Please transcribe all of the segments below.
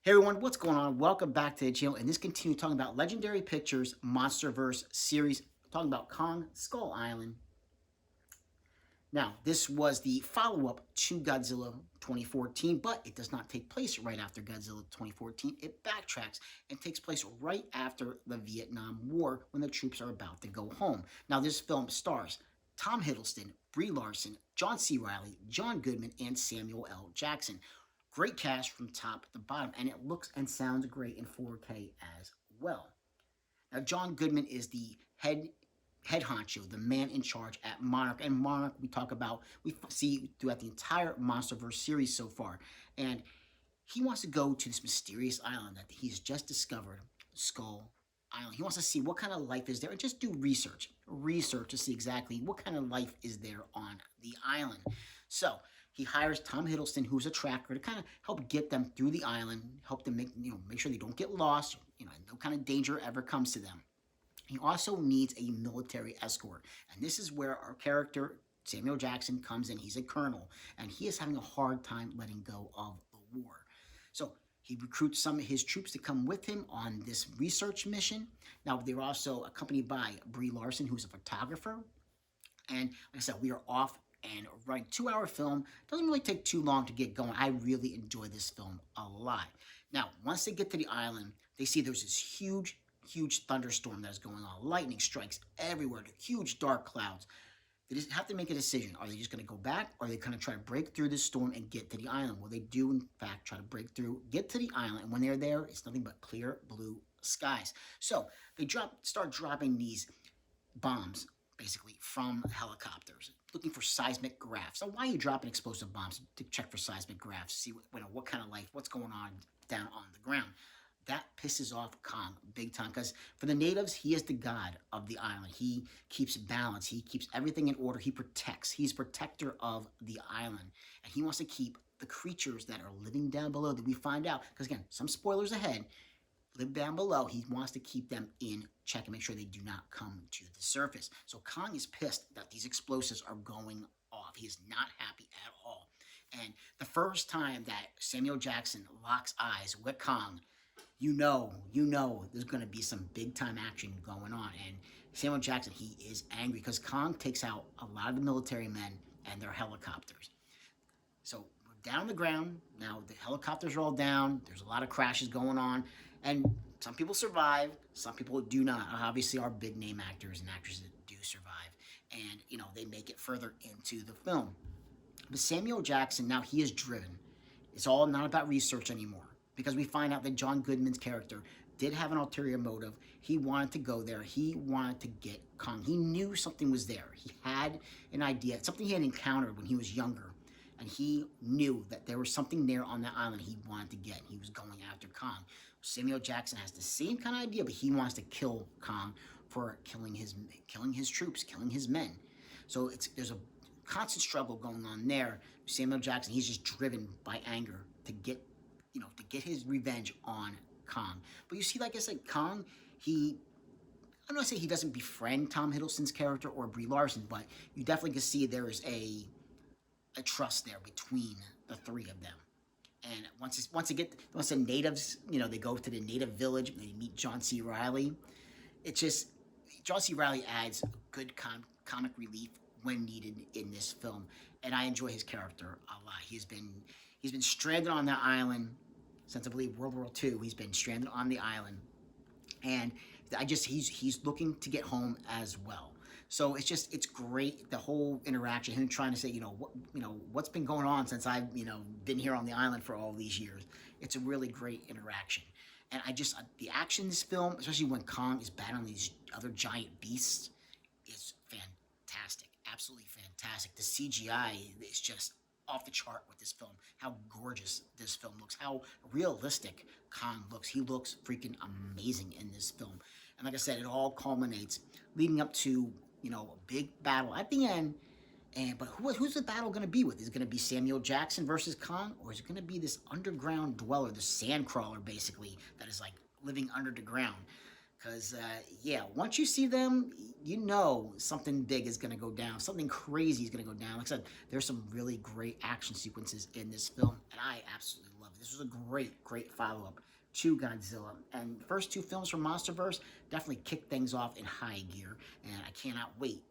Hey everyone, what's going on? Welcome back to the channel. And this continues talking about Legendary Pictures Monsterverse series, talking about Kong Skull Island. Now, this was the follow-up to Godzilla 2014, but it does not take place right after Godzilla 2014. It backtracks and takes place right after the Vietnam War when the troops are about to go home. Now, this film stars Tom Hiddleston, Brie Larson, John C. Reilly, John Goodman, and Samuel L. Jackson. Great cast from top to bottom, and it looks and sounds great in 4K as well. Now, John Goodman is the head honcho, the man in charge at Monarch. And Monarch, we see throughout the entire MonsterVerse series so far. And he wants to go to this mysterious island that he's just discovered, Skull Island. He wants to see what kind of life is there and just do research to see exactly what kind of life is there on the island. So he hires Tom Hiddleston, who's a tracker, to kind of help get them through the island, help them make sure they don't get lost, no kind of danger ever comes to them. He also needs a military escort, and this is where our character Samuel Jackson comes in. He's a colonel, and he is having a hard time letting go of the war. So he recruits some of his troops to come with him on this research mission. Now, they're also accompanied by Brie Larson, who's a photographer. And like I said, we are off and running. 2-hour film. Doesn't really take too long to get going. I really enjoy this film a lot. Now, once they get to the island, they see there's this huge thunderstorm that's going on. Lightning strikes everywhere. Huge dark clouds. They just have to make a decision. Are they just going to go back, or are they going to try to break through this storm and get to the island? Well, they do, in fact, try to break through, get to the island. And when they're there, it's nothing but clear blue skies. So they start dropping these bombs, basically, from helicopters, looking for seismic graphs. So why are you dropping explosive bombs? To check for seismic graphs, see what kind of life, what's going on down on the ground. That pisses off Kong big time, because for the natives, he is the god of the island. He keeps balance. He keeps everything in order. He protects. He's protector of the island. And he wants to keep the creatures that are living down below, that we find out, because again, some spoilers ahead, live down below. He wants to keep them in check and make sure they do not come to the surface. So Kong is pissed that these explosives are going off. He is not happy at all. And the first time that Samuel Jackson locks eyes with Kong, there's going to be some big time action going on. And Samuel Jackson, he is angry because Kong takes out a lot of the military men and their helicopters. So we're down on the ground. Now the helicopters are all down. There's a lot of crashes going on. And some people survive, some people do not. Obviously, our big name actors and actresses do survive. And, they make it further into the film. But Samuel Jackson, now he is driven. It's all not about research anymore, because we find out that John Goodman's character did have an ulterior motive. He wanted to go there. He wanted to get Kong. He knew something was there. He had an idea, something he had encountered when he was younger. And he knew that there was something there on that island he wanted to get. He was going after Kong. Samuel Jackson has the same kind of idea, but he wants to kill Kong for killing his troops, killing his men. So there's a constant struggle going on there. Samuel Jackson, he's just driven by anger to get his revenge on Kong. But you see, like I said, Kong, I'm not saying he doesn't befriend Tom Hiddleston's character or Brie Larson, but you definitely can see there is a trust there between the three of them. And once the natives, they go to the native village and they meet John C. Reilly. It's just John C. Reilly adds good comic relief when needed in this film, and I enjoy his character a lot. He's been stranded on that island since, I believe, World War II. He's been stranded on the island, and he's looking to get home as well. So it's great, the whole interaction, him trying to say, what's been going on since I've, been here on the island for all these years. It's a really great interaction. And the action in this film, especially when Kong is battling these other giant beasts, is fantastic. Absolutely fantastic. The CGI is just off the chart with this film. How gorgeous this film looks. How realistic Kong looks. He looks freaking amazing in this film. And like I said, it all culminates leading up to, a big battle at the end. But who's the battle going to be with? Is it going to be Samuel Jackson versus Kong? Or is it going to be this underground dweller, this sand crawler, basically, that is like living under the ground? Because, once you see them, something big is going to go down. Something crazy is going to go down. Like I said, there's some really great action sequences in this film, and I absolutely love This was a great follow-up to Godzilla. And the first two films from MonsterVerse definitely kicked things off in high gear. And I cannot wait,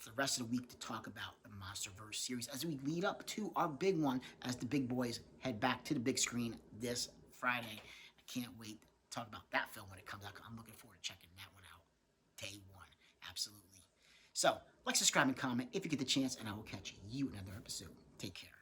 for the rest of the week to talk about the MonsterVerse series as we lead up to our big one as the big boys head back to the big screen this Friday. I can't wait to talk about that film when it comes out. I'm looking forward to checking that one out. Day one. Absolutely. So, like, subscribe, and comment if you get the chance, and I will catch you in another episode. Take care.